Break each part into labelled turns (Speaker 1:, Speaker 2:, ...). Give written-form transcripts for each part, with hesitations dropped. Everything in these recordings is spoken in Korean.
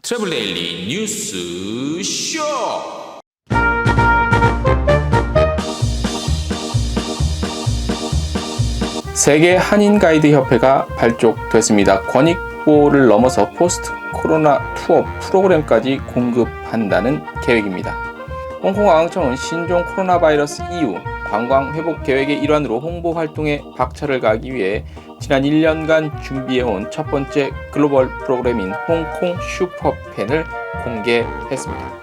Speaker 1: 트래블 데일리 뉴스 쇼. 세계 한인 가이드 협회가 발족됐습니다. 권익보를 넘어서 포스트 코로나 투어 프로그램까지 공급한다는 계획입니다. 홍콩 관광청은 신종 코로나 바이러스 이후 관광 회복 계획의 일환으로 홍보 활동에 박차를 가하기 위해 지난 1년간 준비해온 첫 번째 글로벌 프로그램인 홍콩 슈퍼팬을 공개했습니다.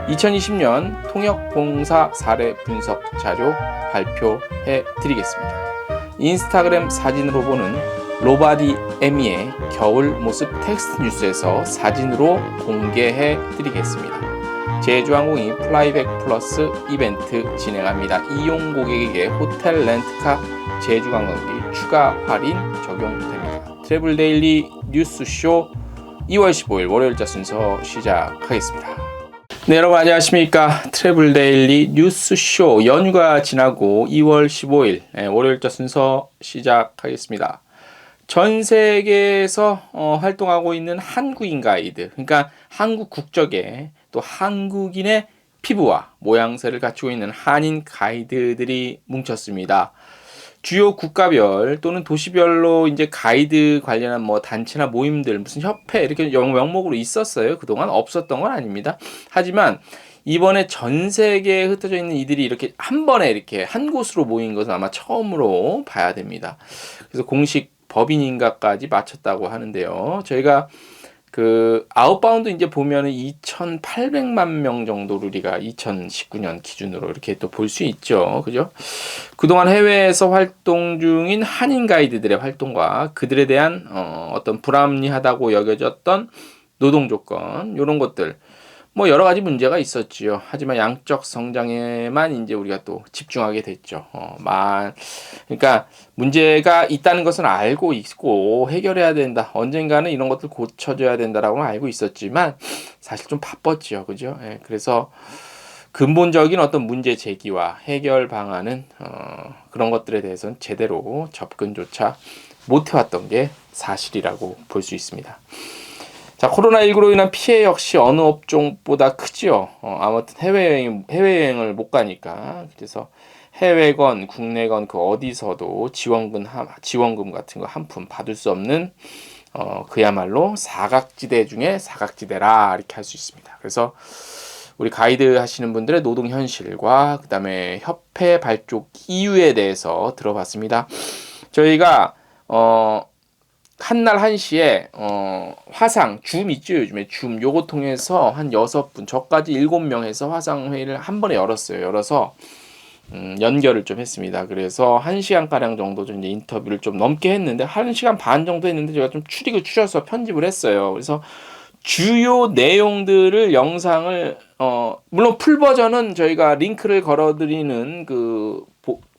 Speaker 1: 2020년 통역봉사 사례 분석 자료 발표해 드리겠습니다. 인스타그램 사진으로 보는 로바디 에미의 겨울 모습 텍스트 뉴스에서 사진으로 공개해 드리겠습니다. 제주항공이 플라이백 플러스 이벤트 진행합니다. 이용 고객에게 호텔 렌트카 제주관광비 추가 할인 적용됩니다. 트래블 데일리 뉴스쇼 2월 15일 월요일자 순서 시작하겠습니다. 네, 여러분 안녕하십니까. 트래블 데일리 뉴스쇼 연휴가 지나고 2월 15일 월요일자 순서 시작하겠습니다. 전 세계에서 활동하고 있는 한국인 가이드, 그러니까 한국 국적의 또 한국인의 피부와 모양새를 갖추고 있는 한인 가이드들이 뭉쳤습니다. 주요 국가별 또는 도시별로 이제 가이드 관련한 뭐 단체나 모임들, 무슨 협회 이렇게 명목으로 있었어요. 그동안 없었던 건 아닙니다. 하지만 이번에 전 세계에 흩어져 있는 이들이 이렇게 한 번에 이렇게 한 곳으로 모인 것은 아마 처음으로 봐야 됩니다. 그래서 공식 법인인가까지 마쳤다고 하는데요. 저희가 그 아웃바운드 이제 보면은 2,800만 명 정도를 우리가 2019년 기준으로 이렇게 또 볼 수 있죠. 그죠? 그동안 해외에서 활동 중인 한인 가이드들의 활동과 그들에 대한 어떤 불합리하다고 여겨졌던 노동 조건, 이런 것들 뭐 여러 가지 문제가 있었지요. 하지만 양적 성장에만 이제 우리가 또 집중하게 됐죠. 그러니까 문제가 있다는 것은 알고 있고 해결해야 된다. 언젠가는 이런 것들 고쳐줘야 된다라고는 알고 있었지만 사실 좀 바빴죠. 그죠? 예, 그래서 근본적인 어떤 문제 제기와 해결 방안은 그런 것들에 대해서는 제대로 접근조차 못 해왔던 게 사실이라고 볼 수 있습니다. 자, 코로나19로 인한 피해 역시 어느 업종보다 크지요. 아무튼 해외여행을 못 가니까. 그래서 해외건 국내건 그 어디서도 지원금 같은 거 한 푼 받을 수 없는 그야말로 사각지대 중에 사각지대라 이렇게 할 수 있습니다. 그래서 우리 가이드 하시는 분들의 노동 현실과 그다음에 협회 발족 이유에 대해서 들어봤습니다. 저희가 한날 1시에 화상 줌 있죠. 요즘에 줌 요거 통해서 한 6분 저까지 7명 해서 화상 회의를 한 번에 열어서 연결을 좀 했습니다. 그래서 1시간가량 정도 좀 이제 인터뷰를 좀 넘게 했는데 1시간 반 정도 했는데 제가 좀 추려서 편집을 했어요. 그래서 주요 내용들을 영상을 물론 풀 버전은 저희가 링크를 걸어드리는 그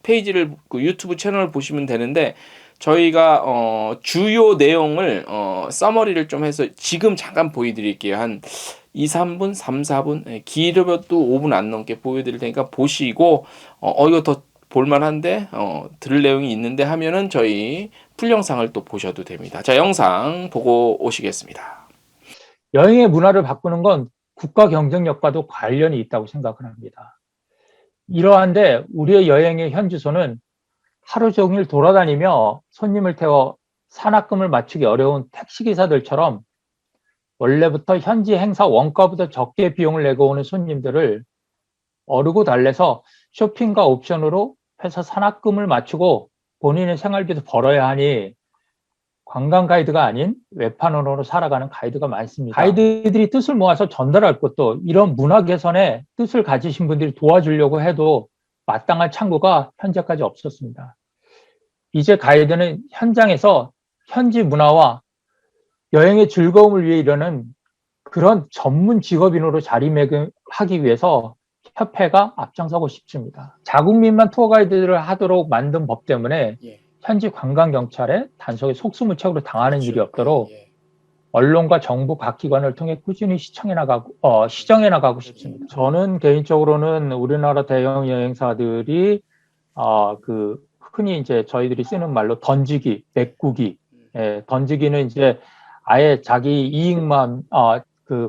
Speaker 1: 페이지를 그 유튜브 채널을 보시면 되는데 저희가 주요 내용을 서머리를 좀 해서 지금 잠깐 보여드릴게요. 한 2, 3분, 3, 4분 길어도 5분 안 넘게 보여드릴 테니까 보시고 이거 더 볼만한데 들을 내용이 있는데 하면은 저희 풀 영상을 또 보셔도 됩니다. 자, 영상 보고 오시겠습니다.
Speaker 2: 여행의 문화를 바꾸는 건 국가 경쟁력과도 관련이 있다고 생각을 합니다. 이러한데 우리의 여행의 현지소는 하루 종일 돌아다니며 손님을 태워 산악금을 맞추기 어려운 택시기사들처럼 원래부터 현지 행사 원가보다 적게 비용을 내고 오는 손님들을 어르고 달래서 쇼핑과 옵션으로 회사 산악금을 맞추고 본인의 생활비도 벌어야 하니 관광 가이드가 아닌 외판원으로 살아가는 가이드가 많습니다. 가이드들이 뜻을 모아서 전달할 것도 이런 문화 개선에 뜻을 가지신 분들이 도와주려고 해도 마땅한 창구가 현재까지 없었습니다. 이제 가이드는 현장에서 현지 문화와 여행의 즐거움을 위해 이러는 그런 전문 직업인으로 자리매김하기 위해서 협회가 앞장서고 싶습니다. 자국민만 투어 가이드를 하도록 만든 법 때문에 현지 관광경찰에 단속에 속수무책으로 당하는 일이 없도록 언론과 정부 각 기관을 통해 꾸준히 시정해 나가고 싶습니다. 저는 개인적으로는 우리나라 대형 여행사들이 흔히 이제 저희들이 쓰는 말로 던지기, 메꾸기, 던지기는 이제 아예 자기 이익만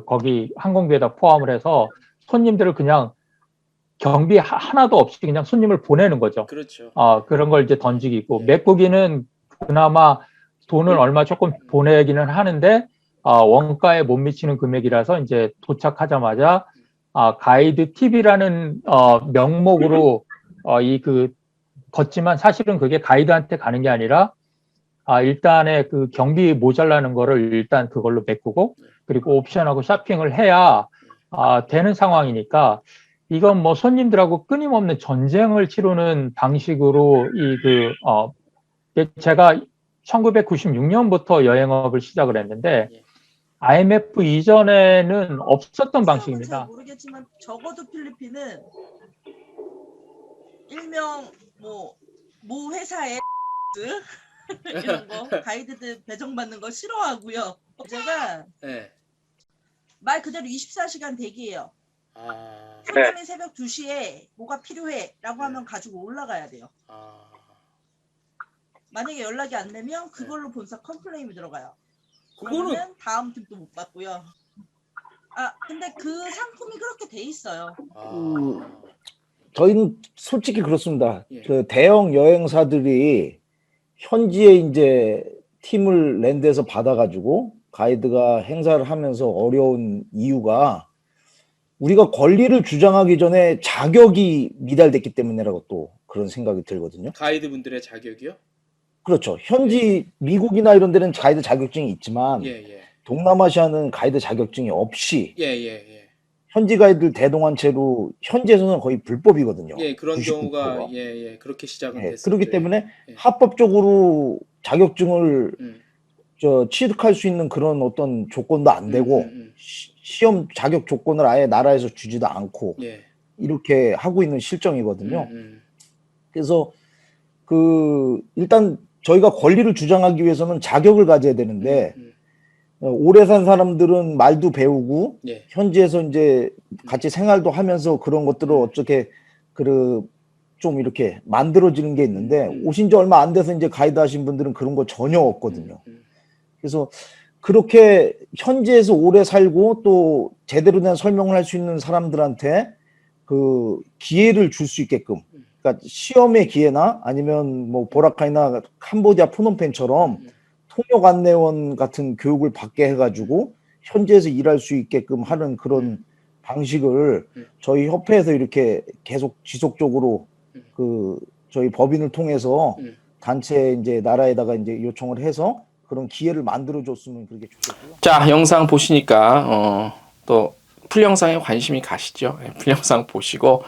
Speaker 2: 거기 항공비에다 포함을 해서 손님들을 그냥 경비 하나도 없이 그냥 손님을 보내는 거죠.
Speaker 1: 그렇죠.
Speaker 2: 그런 걸 이제 던지기고,
Speaker 1: 예.
Speaker 2: 메꾸기는 그나마 돈을 얼마 조금 보내기는 하는데, 원가에 못 미치는 금액이라서 이제 도착하자마자, 가이드 팁이라는, 명목으로, 걷지만 사실은 그게 가이드한테 가는 게 아니라, 일단에 그 경비 모자라는 거를 일단 그걸로 메꾸고, 그리고 옵션하고 쇼핑을 해야, 되는 상황이니까, 이건 뭐 손님들하고 끊임없는 전쟁을 치르는 방식으로 제가 1996년부터 여행업을 시작을 했는데
Speaker 1: 예.
Speaker 2: IMF 이전에는 없었던
Speaker 3: 잘
Speaker 2: 방식입니다.
Speaker 3: 모르겠지만 적어도 필리핀은 일명 모 회사의 이런 거 가이드들 배정받는 거 싫어하고요. 제가
Speaker 1: 네.
Speaker 3: 말 그대로 24시간 대기예요.
Speaker 1: 아.
Speaker 3: 손님이 새벽 2시에 뭐가 필요해라고 하면 가지고 올라가야 돼요. 만약에 연락이 안 되면 그걸로 본사 컴플레인이 들어가요. 그거는 다음 팀도 못 받고요. 근데 그 상품이 그렇게 돼 있어요.
Speaker 4: 저희는 솔직히 그렇습니다.
Speaker 1: 예.
Speaker 4: 그 대형 여행사들이 현지에 이제 팀을 랜드에서 받아가지고 가이드가 행사를 하면서 어려운 이유가 우리가 권리를 주장하기 전에 자격이 미달됐기 때문이라고 또 그런 생각이 들거든요.
Speaker 1: 가이드분들의 자격이요?
Speaker 4: 그렇죠. 현지 미국이나 이런 데는 가이드 자격증이 있지만
Speaker 1: 예.
Speaker 4: 동남아시아는 가이드 자격증이 없이
Speaker 1: 예.
Speaker 4: 현지 가이드를 대동한 채로 현지에서는 거의 불법이거든요.
Speaker 1: 예, 그런
Speaker 4: 99%가.
Speaker 1: 경우가 그렇게 시작은
Speaker 4: 예,
Speaker 1: 됐었죠.
Speaker 4: 그렇기 때문에
Speaker 1: 예.
Speaker 4: 합법적으로 자격증을
Speaker 1: 음.
Speaker 4: 취득할 수 있는 그런 어떤 조건도 안 되고 시험 자격 조건을 아예 나라에서 주지도 않고
Speaker 1: 예.
Speaker 4: 이렇게 하고 있는 실정이거든요.
Speaker 1: 음.
Speaker 4: 그래서 일단 저희가 권리를 주장하기 위해서는 자격을 가져야 되는데 오래 산 사람들은 말도 배우고
Speaker 1: 예.
Speaker 4: 현지에서 이제 같이 생활도 하면서 그런 것들을 어떻게 좀 이렇게 만들어지는 게 있는데 오신 지 얼마 안 돼서 이제 가이드 하신 분들은 그런 거 전혀 없거든요. 그래서 그렇게 현지에서 오래 살고 또 제대로 된 설명을 할 수 있는 사람들한테 그 기회를 줄 수 있게끔, 그러니까 시험의 기회나 아니면 뭐 보라카이나 캄보디아 프놈펜처럼 통역 안내원 같은 교육을 받게 해가지고 현지에서 일할 수 있게끔 하는 그런 방식을 저희 협회에서 이렇게 계속 지속적으로 저희 법인을 통해서 단체 이제 나라에다가 이제 요청을 해서 그런 기회를 만들어 줬으면 그렇게 좋겠고요.
Speaker 1: 자, 영상 보시니까 또 풀영상에 관심이 가시죠. 풀영상 보시고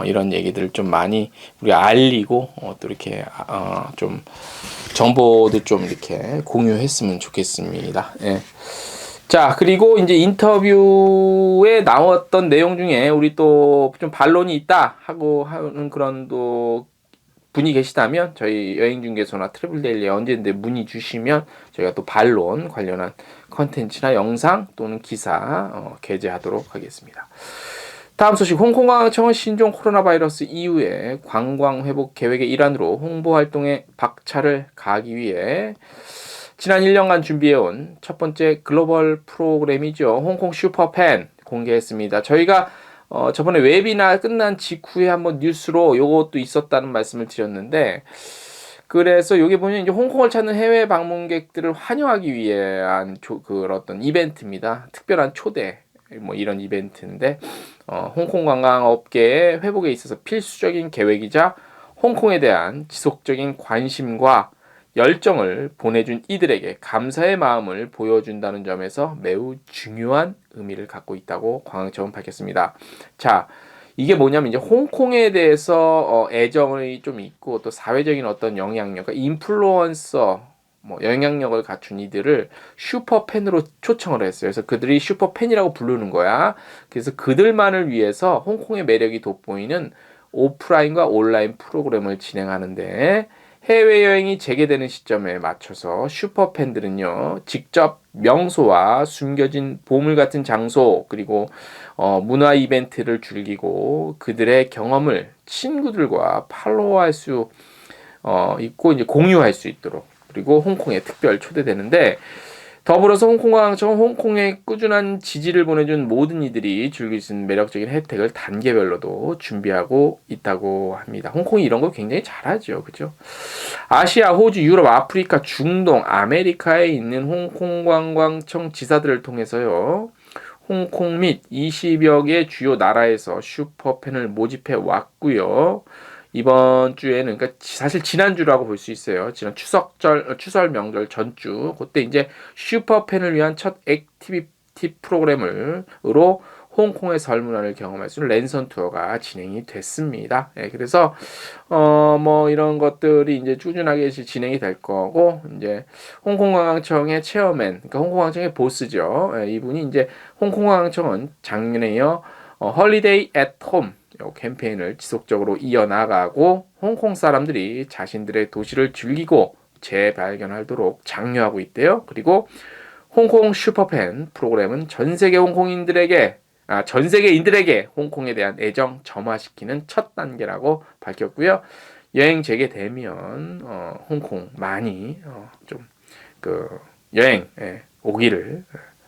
Speaker 1: 이런 얘기들을 좀 많이 우리 알리고 또 이렇게 좀 정보들 좀 이렇게 공유했으면 좋겠습니다. 예. 자, 그리고 이제 인터뷰에 나왔던 내용 중에 우리 또 좀 반론이 있다 하고 하는 그런 또 분이 계시다면 저희 여행중개소나 트래블데일리에 언제든지 문의 주시면 저희가 또 반론 관련한 컨텐츠나 영상 또는 기사 게재하도록 하겠습니다. 다음 소식, 홍콩관광청은 신종 코로나 바이러스 이후에 관광 회복 계획의 일환으로 홍보 활동에 박차를 가하기 위해 지난 1년간 준비해온 첫 번째 글로벌 프로그램이죠. 홍콩 슈퍼팬 공개했습니다. 저희가 저번에 웨비나 끝난 직후에 한번 뉴스로 요것도 있었다는 말씀을 드렸는데, 그래서 여기 보면 이제 홍콩을 찾는 해외 방문객들을 환영하기 위한 어떤 이벤트입니다. 특별한 초대 뭐 이런 이벤트인데, 홍콩 관광업계의 회복에 있어서 필수적인 계획이자 홍콩에 대한 지속적인 관심과 열정을 보내준 이들에게 감사의 마음을 보여준다는 점에서 매우 중요한 의미를 갖고 있다고 관광청은 밝혔습니다. 자, 이게 뭐냐면 이제 홍콩에 대해서 애정이 좀 있고 또 사회적인 어떤 영향력, 그러니까 인플루언서, 뭐 영향력을 갖춘 이들을 슈퍼팬으로 초청을 했어요. 그래서 그들이 슈퍼팬이라고 부르는 거야. 그래서 그들만을 위해서 홍콩의 매력이 돋보이는 오프라인과 온라인 프로그램을 진행하는데, 해외여행이 재개되는 시점에 맞춰서 슈퍼팬들은요, 직접 명소와 숨겨진 보물 같은 장소, 그리고 문화 이벤트를 즐기고 그들의 경험을 친구들과 팔로우할 수 있고 이제 공유할 수 있도록, 그리고 홍콩에 특별 초대되는데, 더불어서 홍콩관광청은 홍콩에 꾸준한 지지를 보내준 모든 이들이 즐길 수 있는 매력적인 혜택을 단계별로도 준비하고 있다고 합니다. 홍콩이 이런 거 굉장히 잘하죠. 그죠? 아시아, 호주, 유럽, 아프리카, 중동, 아메리카에 있는 홍콩관광청 지사들을 통해서요. 홍콩 및 20여 개 주요 나라에서 슈퍼팬을 모집해 왔고요. 이번 주에는, 그러니까 사실 지난주라고 볼 수 있어요. 지난 추석 명절 전주, 그때 이제 슈퍼팬을 위한 첫 액티비티 프로그램으로 홍콩의 설 문화를 경험할 수 있는 랜선 투어가 진행이 됐습니다. 예, 그래서 뭐 이런 것들이 이제 꾸준하게 진행이 될 거고, 이제 홍콩관광청의 체어맨, 그러니까 홍콩관광청의 보스죠. 예, 이분이 이제 홍콩관광청은 작년에요, 홀리데이 앳 홈 캠페인을 지속적으로 이어나가고 홍콩 사람들이 자신들의 도시를 즐기고 재발견하도록 장려하고 있대요. 그리고 홍콩 슈퍼팬 프로그램은 전 세계인들에게 홍콩에 대한 애정 점화시키는 첫 단계라고 밝혔고요. 여행 재개되면 홍콩 많이 좀 여행 오기를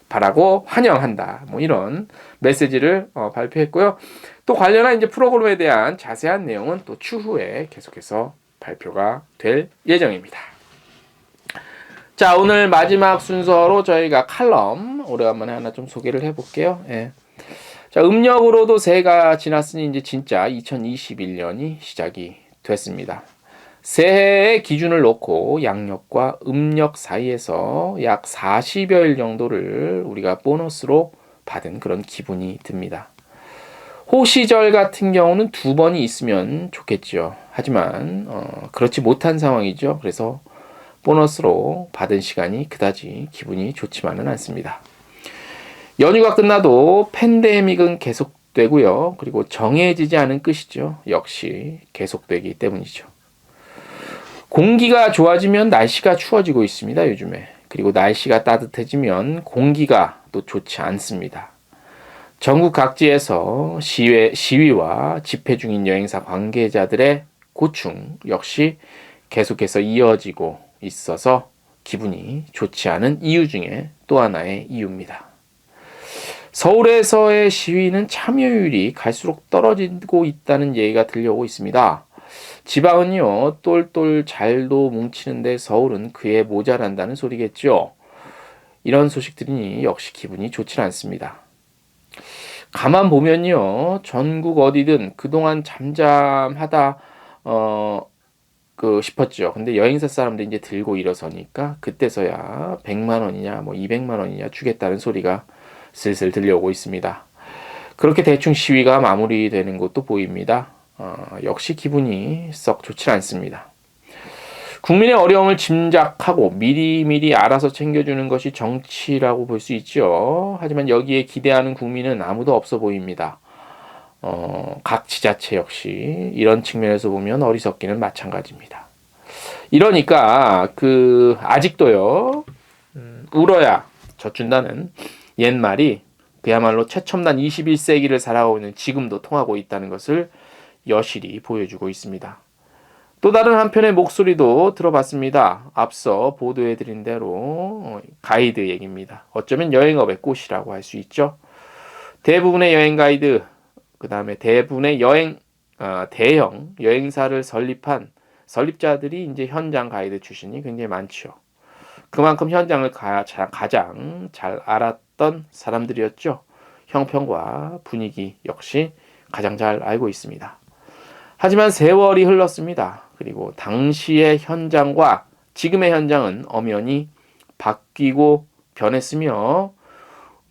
Speaker 1: 바라고 환영한다. 뭐 이런 메시지를 발표했고요. 또 관련한 이제 프로그램에 대한 자세한 내용은 또 추후에 계속해서 발표가 될 예정입니다. 자, 오늘 마지막 순서로 저희가 칼럼 오래간만에 하나 좀 소개를 해볼게요. 예. 자, 음력으로도 새해가 지났으니 이제 진짜 2021년이 시작이 됐습니다. 새해의 기준을 놓고 양력과 음력 사이에서 약 40여일 정도를 우리가 보너스로 받은 그런 기분이 듭니다. 호시절 같은 경우는 2번이 있으면 좋겠죠. 하지만 그렇지 못한 상황이죠. 그래서 보너스로 받은 시간이 그다지 기분이 좋지만은 않습니다. 연휴가 끝나도 팬데믹은 계속되고요. 그리고 정해지지 않은 끝이죠. 역시 계속되기 때문이죠. 공기가 좋아지면 날씨가 추워지고 있습니다. 요즘에. 그리고 날씨가 따뜻해지면 공기가 또 좋지 않습니다. 전국 각지에서 시위와 집회 중인 여행사 관계자들의 고충 역시 계속해서 이어지고 있어서 기분이 좋지 않은 이유 중에 또 하나의 이유입니다. 서울에서의 시위는 참여율이 갈수록 떨어지고 있다는 얘기가 들려오고 있습니다. 지방은요, 똘똘 잘도 뭉치는데 서울은 그에 모자란다는 소리겠죠. 이런 소식들이 역시 기분이 좋지 않습니다. 가만 보면요, 전국 어디든 그동안 잠잠하다 싶었죠. 근데 여행사 사람들이 이제 들고 일어서니까 그때서야 100만 원이냐 뭐 200만 원이냐 주겠다는 소리가 슬슬 들려오고 있습니다. 그렇게 대충 시위가 마무리되는 것도 보입니다. 역시 기분이 썩 좋지 않습니다. 국민의 어려움을 짐작하고 미리미리 알아서 챙겨주는 것이 정치라고 볼 수 있죠. 하지만 여기에 기대하는 국민은 아무도 없어 보입니다. 각 지자체 역시 이런 측면에서 보면 어리석기는 마찬가지입니다. 이러니까 아직도요, 울어야 젖준다는 옛말이 그야말로 최첨단 21세기를 살아가고 있는 지금도 통하고 있다는 것을 여실히 보여주고 있습니다. 또 다른 한편의 목소리도 들어봤습니다. 앞서 보도해드린 대로 가이드 얘기입니다. 어쩌면 여행업의 꽃이라고 할 수 있죠. 대부분의 여행 가이드, 그 다음에 대부분의 대형 여행사를 설립한 설립자들이 이제 현장 가이드 출신이 굉장히 많죠. 그만큼 현장을 가장 잘 알았던 사람들이었죠. 형평과 분위기 역시 가장 잘 알고 있습니다. 하지만 세월이 흘렀습니다. 그리고 당시의 현장과 지금의 현장은 엄연히 바뀌고 변했으며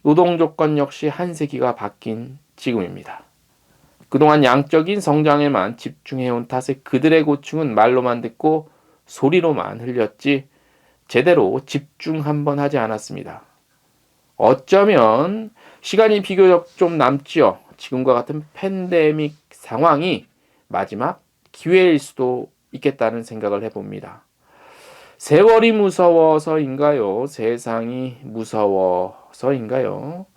Speaker 1: 노동 조건 역시 한 세기가 바뀐 지금입니다. 그동안 양적인 성장에만 집중해온 탓에 그들의 고충은 말로만 듣고 소리로만 흘렸지 제대로 집중 한번 하지 않았습니다. 어쩌면 시간이 비교적 좀 남지요. 지금과 같은 팬데믹 상황이 마지막 기회일 수도 있겠다는 생각을 해봅니다. 세월이 무서워서인가요? 세상이 무서워서인가요?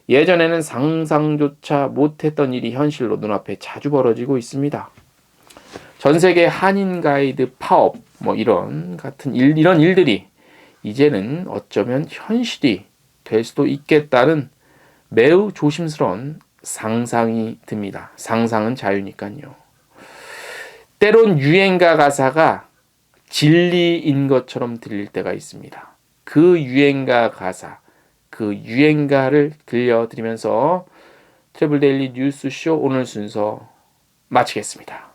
Speaker 1: 예전에는 상상조차 못했던 일이 현실로 눈앞에 자주 벌어지고 있습니다. 전 세계 한인 가이드 파업, 이런 일들이 이제는 어쩌면 현실이 될 수도 있겠다는 매우 조심스러운 상상이 듭니다. 상상은 자유니까요. 때론 유행가 가사가 진리인 것처럼 들릴 때가 있습니다. 그 유행가 가사, 그 유행가를 들려드리면서 트래블데일리 뉴스쇼 오늘 순서 마치겠습니다.